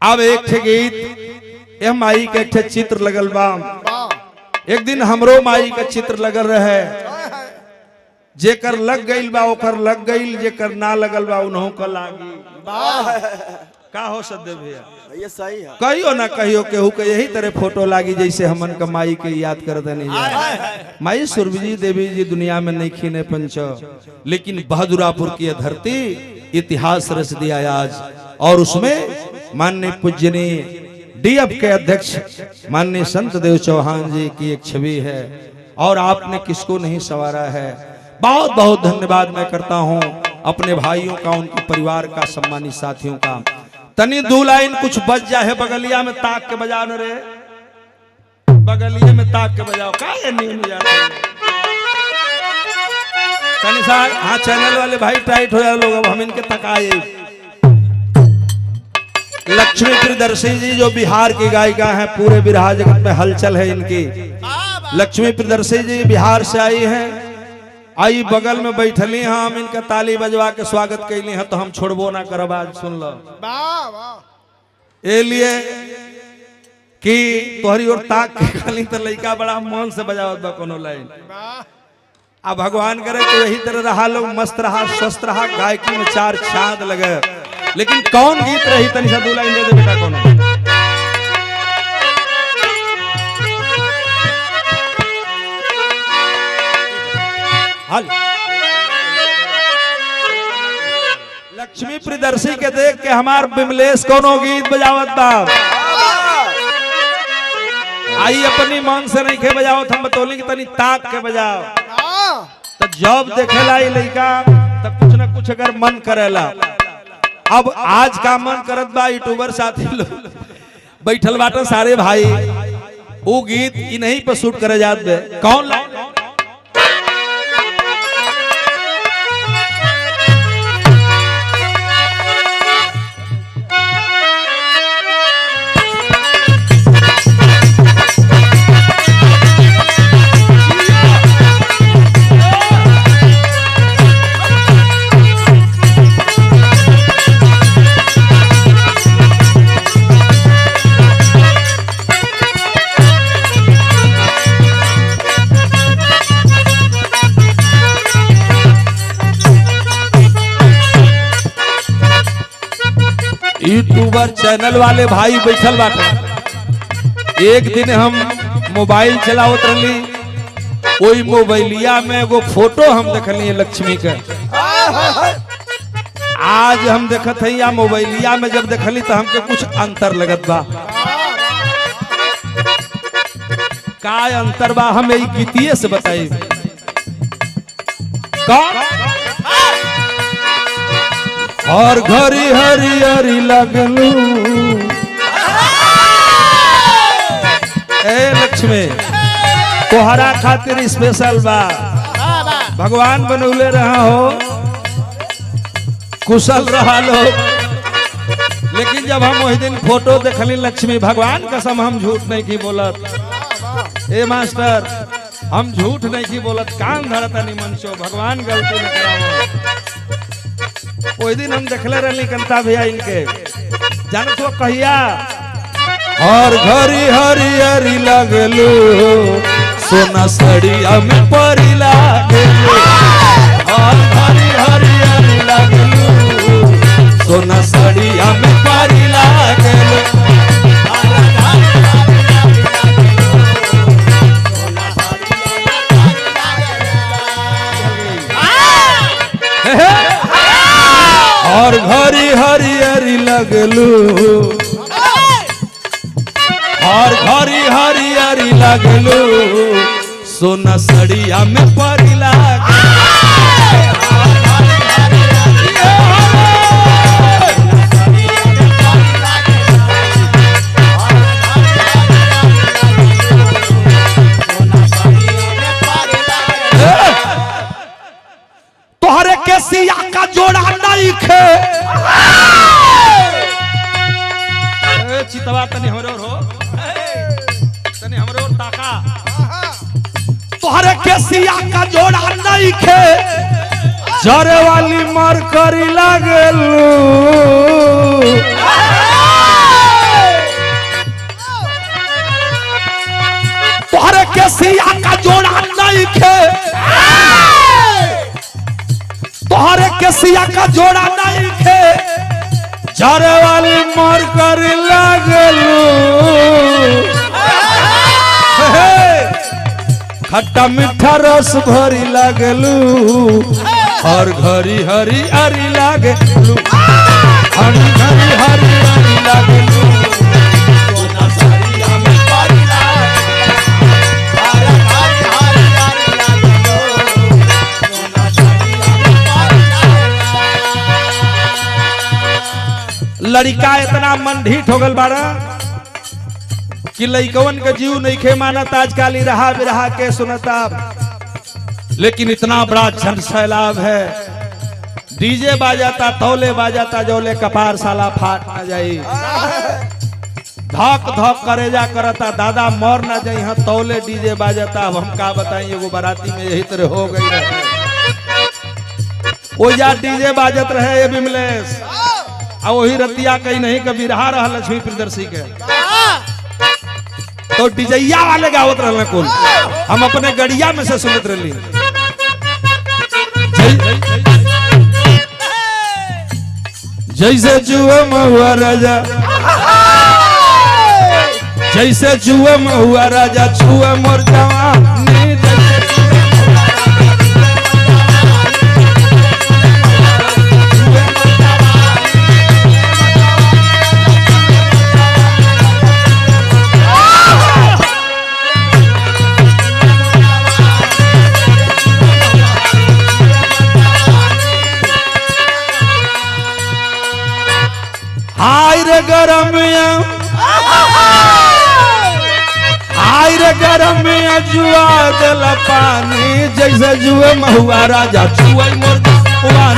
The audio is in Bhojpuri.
अब एक ठे गीत ए माई के एक ठे चित्र लगल बा। एक दिन हमरो माई का चित्र लगल रहे, जेकर लग गईल बा ओकर लग गईल, जेकर ना लगल बा उन्हों का लागी। का हो सदे भैया, ये सही है। कहियो ना कहियो केहू के यही तरह फोटो लागी जैसे हमन का माई के याद करते नहीं जाए। माई सुरभि देवी जी दुनिया में नहीं खीने पंच, लेकिन बहादुरापुर की धरती इतिहास रच दिया आज। और उसमें माननीय पूजनीय डीएफ के अध्यक्ष माननीय संत देव चौहान जी की एक छवि है, और आपने किसको नहीं संवारा है। बहुत बहुत धन्यवाद मैं करता हूं अपने भाइयों का, उनके परिवार का, सम्मानित साथियों का। तनी दो लाइन कुछ बज जाए, बगलिया में ताक के बजाओ न रे, बगलिया में ताक के बजाओ। का ये नींद जाते तनी सा। हाँ चैनल वाले भाई टाइट हो जाए लोग, अब हम इनके तकाए। लक्ष्मी प्रियदर्शी जी जो बिहार की गायिका हैं, पूरे बिरहा जगत में हलचल है इनकी। लक्ष्मी प्रियदर्शी जी बिहार से आई हैं, आई बगल में बैठली हैं, हम इनका ताली बजवा के स्वागत कैली हैं, तो हम छोड़बो ना करब। आज सुन लो ए लिए कि तोहरी और ताक के खाली तो लड़का बड़ा मन से बजावत बा कोनो लाइन। अब भगवान करे तो यही तरह रहा, लोग मस्त रहा, स्वस्थ रहा, गायकी में चार चांद लगे। लेकिन कौन गीत रही तनी सा दो लाइन दे दे बेटा कोनो। लक्ष्मी प्रियदर्शी के देख के हमार बिमलेश कोनो गीत बजावत बा। आई अपनी मन से नहीं के बजावत, हम बतौली कि तनी ताक के बजाओ। तो जब देखेला ये लड़का तो कुछ न कुछ अगर मन करेला। अब आज का मन करत बा, यूट्यूबर साथी लोग बैठल बाटे सारे भाई, वो गीत इन्हीं पर शूट करे जात बे। कौन लाइन यूट्यूबर चैनल वाले भाई बैठल बाटे। एक दिन हम मोबाइल चलावत रही, कोई मोबाइलिया में एगो फोटो हम देखली लक्ष्मी के। आज हम देखत है या मोबाइलिया में जब देखली तो हमके कुछ अंतर लगत बा। का अंतर बा हम यही गीतिये से बताई। कौन और घरी हरी हरी लगलू ए लक्ष्मी, तोहरा खातिर स्पेशल बा। भगवान बनौले रहा हो, कुशल रहा लोग। लेकिन जब हम वही दिन फोटो देखली लक्ष्मी, भगवान कसम हम झूठ नहीं की बोलत। ए मास्टर हम झूठ नहीं की बोलत, कान धरता नहीं मनसो, भगवान गलती न करावो। वही दिन हम देखले रही कंता भैया इनके जान तो कहिया। और घरी हरी हरी लगलू, सोना सड़िया में परी लागलू। और घरी हरी हरी लगलू, सोना सड़िया में परी लागलू। और घरी हरी हरी लगलू, और घरी हरी हरी लगलू, सोना सड़िया में परी लागलू। तोहरे के सिया का जोड़ा नहीं खे, चितवा तनी हमरे और हो, तनी हमरे और ताका। तोहरे के सिया का जोड़ा नहीं खे, जरे वाली मर करी लागलू। कसिया का जोड़ा नहीं खे चारे वाली मोर कर लागलू खट्टा मीठा रस भरी लागलू और घरी हरी हरी लागलू घरी हरी हरी लागलू लड़का इतना मन ढीठ हो गल बारा कि लइकवन के जीव नहीं खे मानत आजकल रहा बिरहा के सुनता लेकिन इतना बड़ा जन सैलाब है डीजे बाजाता तौले बाजाता जोले कपार साला फाट ना जाई धक धक करेजा करता दादा मर ना जाई हाँ तौले डीजे बाजाता अब हम का बताई एगो बाराती में यही तरह हो गई रहे ओ या डीजे बाजत रहे ये बिमलेश आ वही रतिया कहीं नहीं कभी रहा रहा लक्ष्मी प्रियदर्शी के तो डिजैया वाले गावत रहले कौन हम अपने गड़िया में से सुनत रहली जैसे जुए में हुआ राजा जैसे जुए में हुआ राजा छुए मोर जवानी हाय रे गरमिया जुआ दिल पानी जैसे जुए महुआ राजा छुए मोर जवानी